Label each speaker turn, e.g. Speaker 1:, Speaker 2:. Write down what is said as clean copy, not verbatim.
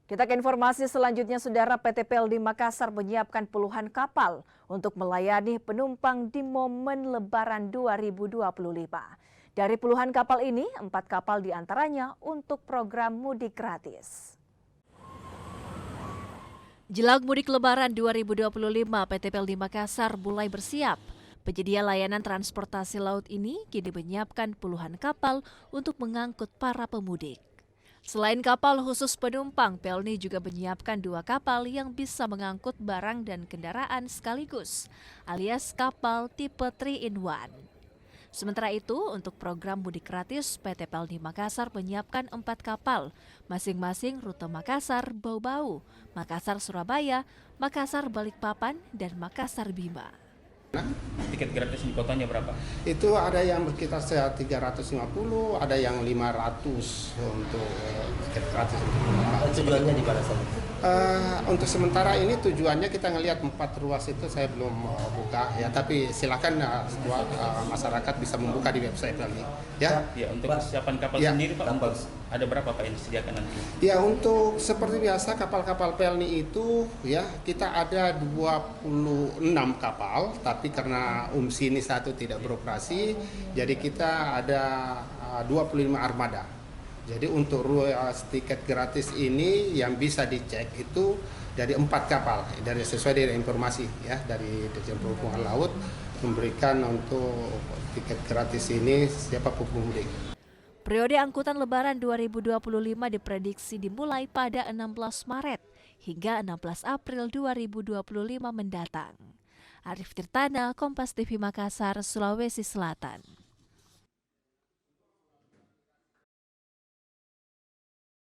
Speaker 1: Kita ke informasi selanjutnya, Saudara. PT PLD Makassar menyiapkan puluhan kapal untuk melayani penumpang di momen Lebaran 2025. Dari puluhan kapal ini, 4 kapal diantaranya untuk program mudik gratis. Jelang mudik Lebaran 2025, PT PLD Makassar mulai bersiap. Penyedia layanan transportasi laut ini kini menyiapkan puluhan kapal untuk mengangkut para pemudik. Selain kapal khusus penumpang, PLD juga menyiapkan 2 kapal yang bisa mengangkut barang dan kendaraan sekaligus, alias kapal tipe 3-in-1. Sementara itu, untuk program mudik gratis, PT PLD Makassar menyiapkan 4 kapal, masing-masing rute Makassar Bau-Bau, Makassar Surabaya, Makassar Balikpapan, dan Makassar Bima.
Speaker 2: Tiket gratis di kotanya berapa?
Speaker 3: Itu ada yang berkisar 350, ada yang 500 untuk tiket gratis.
Speaker 4: Tujuannya di mana saja?
Speaker 3: Untuk sementara ini tujuannya kita ngelihat 4 ruas itu saya belum buka ya, tapi silakan masyarakat bisa membuka di website kami. Ya.
Speaker 2: Ya, untuk kesiapan kapal sendiri Pak, ada berapa Pak yang disediakan nanti?
Speaker 3: Ya, untuk seperti biasa kapal-kapal PLNI itu ya kita ada 26 kapal, tapi karena UMSI ini satu tidak beroperasi, jadi kita ada 25 armada. Jadi untuk ruas tiket gratis ini yang bisa dicek itu dari 4 kapal, dari sesuai dengan informasi ya dari Dirjen Perhubungan Laut memberikan untuk tiket gratis ini siapa pemudik.
Speaker 1: Periode angkutan Lebaran 2025 diprediksi dimulai pada 16 Maret hingga 16 April 2025 mendatang. Arif Tirtana, Kompas TV Makassar, Sulawesi Selatan.